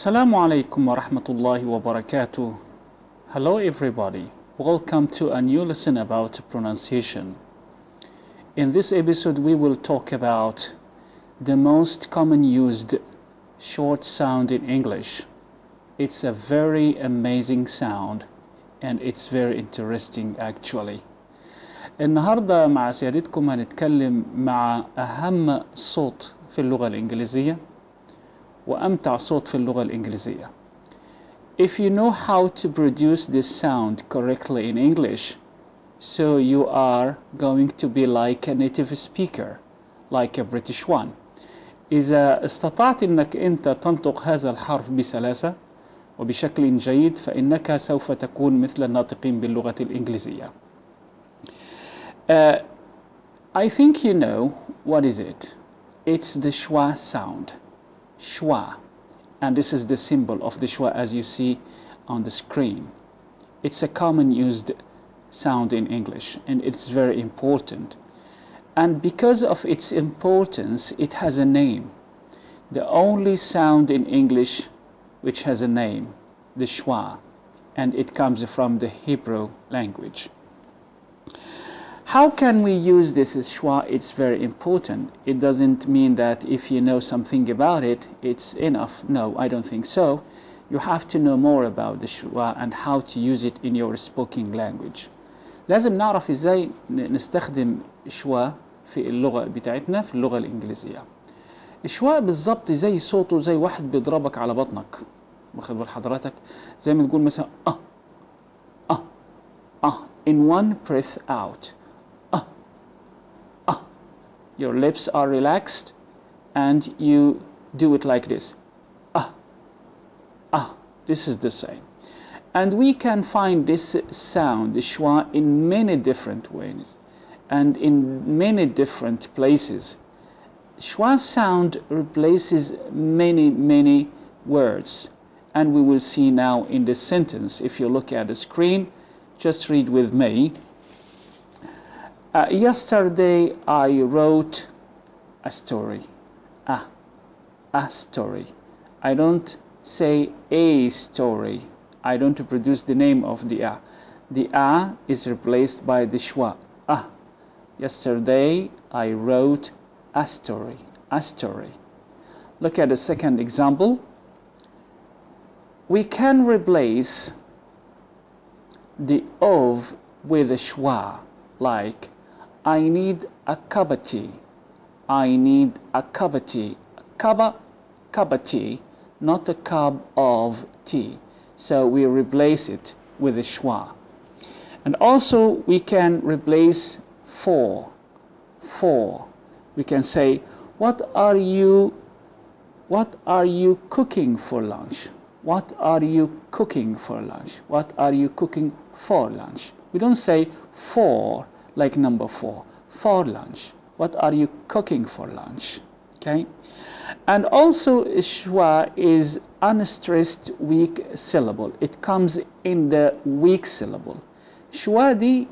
Assalamu alaikum wa rahmatullahi wa barakatuh. Hello everybody, welcome to a new lesson about pronunciation. In this episode we will talk about the most common used short sound in English. It's a very amazing sound and it's very interesting actually. النهاردة مع سيادتكم هنتكلم مع أهم صوت في اللغة الإنجليزية وأمتع صوت في اللغة الإنجليزية. If you know how to produce this sound correctly in English, so you are going to be like a native speaker, like a British one. إذا استطعت أنك أنت تنطق هذا الحرف بسلاسة وبشكل جيد فإنك سوف تكون مثل الناطقين باللغة الإنجليزية. I think you know what is it. It's the schwa sound. Schwa, and this is the symbol of the schwa as you see on the screen. It's a common used sound in English and it's very important, and because of its importance it has a name, the only sound in English which has a name, the schwa, and it comes from the Hebrew language. How can we use this as schwa? It's very important. It doesn't mean that if you know something about it, it's enough. No, I don't think so. You have to know more about the schwa and how to use it in your spoken language. لازم نعرف ازاي نستخدم schwa في اللغة بتاعتنا في اللغة الإنجليزية. الشوا بالظبط زي صوته زي واحد بيضربك على بطنك. واخد بال حضرتك؟ زي ما تقول مثلا in one breath out. Your lips are relaxed and you do it like this. This is the same. And we can find this sound, the schwa, in many different ways and in many different places. Schwa sound replaces many words, and we will see now in this sentence. If you look at the screen, just read with me. Yesterday I wrote a story. A story. I don't say a story. I don't produce the name of the a. The a is replaced by the schwa. Yesterday I wrote a story. A story. Look at the second example. We can replace the of with a schwa, like I need a cup of tea. I need a cup of tea. Cup of tea, not a cup of tea. So we replace it with a schwa. And also we can replace for. We can say, what are you cooking for lunch? What are you cooking for lunch? What are you cooking for lunch? We don't say for like number 4, for lunch. What are you cooking for lunch? Okay? And also schwa is unstressed weak syllable. It comes in the weak syllable. schwa دي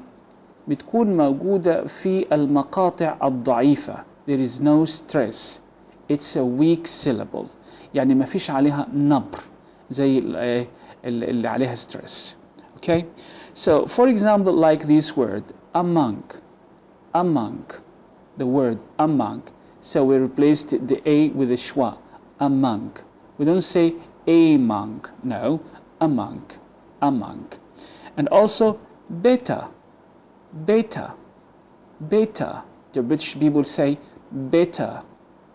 بتكون موجودة في المقاطع الضعيفة. There is no stress. It's a weak syllable. يعني ما فيش عليها نبر زي اللي عليها stress. Okay? So for example, like this word among, the word among. So we replaced the a with a schwa, among. We don't say among, no, among. And also better. The British people say better,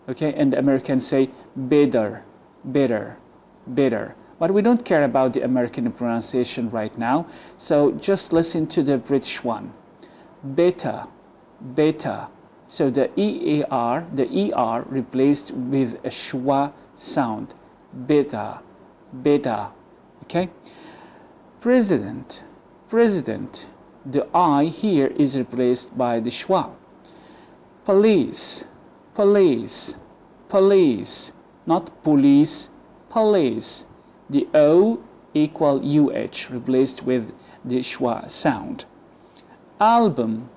okay, and the Americans say better. But we don't care about the American pronunciation right now, so just listen to the British one. Better. So the ER replaced with a schwa sound. Better. Okay? President. The I here is replaced by the schwa. Police. Not police, police. The O equal UH replaced with the schwa sound. Album.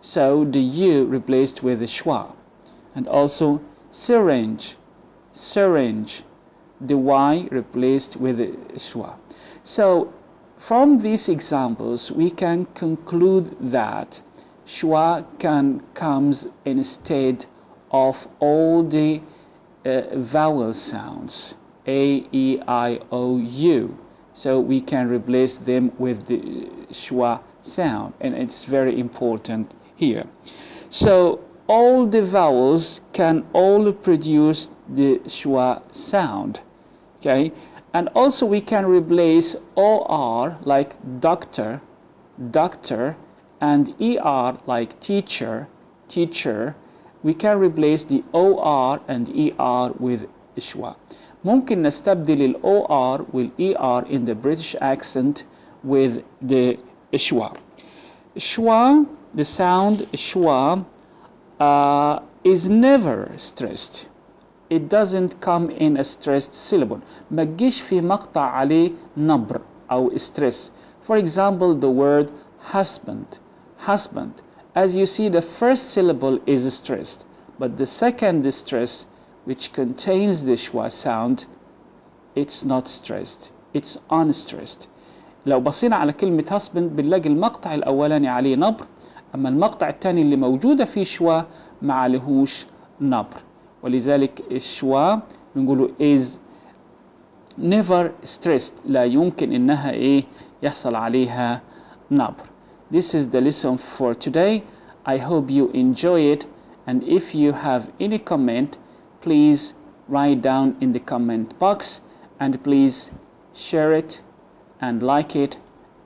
So the U replaced with the schwa. And also syringe, syringe, the Y replaced with the schwa. So from these examples we can conclude that schwa comes instead of all the vowel sounds A, E, I, O, U. So we can replace them with the schwa sound, and it's very important here. So all the vowels can all produce the schwa sound, okay? And also we can replace OR like doctor, doctor, and ER like teacher, teacher. We can replace the OR and ER with schwa. ممكن نستبدل ال OR وال ER in the British accent with the schwa. Schwa, the sound schwa, is never stressed. It doesn't come in a stressed syllable. ما تجيش في مقطع عليه نبر أو stress. For example, the word husband, husband. As you see, the first syllable is stressed, but the second stress, which contains the schwa sound, it's not stressed, it's unstressed. لو بصينا على كلمة husband بنلاقي المقطع الأولاني عليه نبر، أما المقطع الثاني اللي موجودة فيه شوا ما عليهوش نبر، ولذلك الشوا بنقوله is never stressed، لا يمكن إنها يحصل عليها نبر. This is the lesson for today. I hope you enjoy it, and if you have any comment, please write down in the comment box, and please share it and like it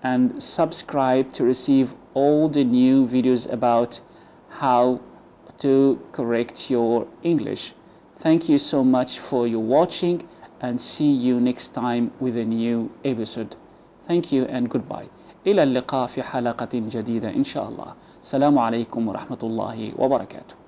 and subscribe to receive all the new videos about how to correct your English. Thank you so much for your watching, and see you next time with a new episode. Thank you and goodbye. إلى اللقاء في حلقة جديدة إن شاء الله. السلام عليكم ورحمة الله وبركاته.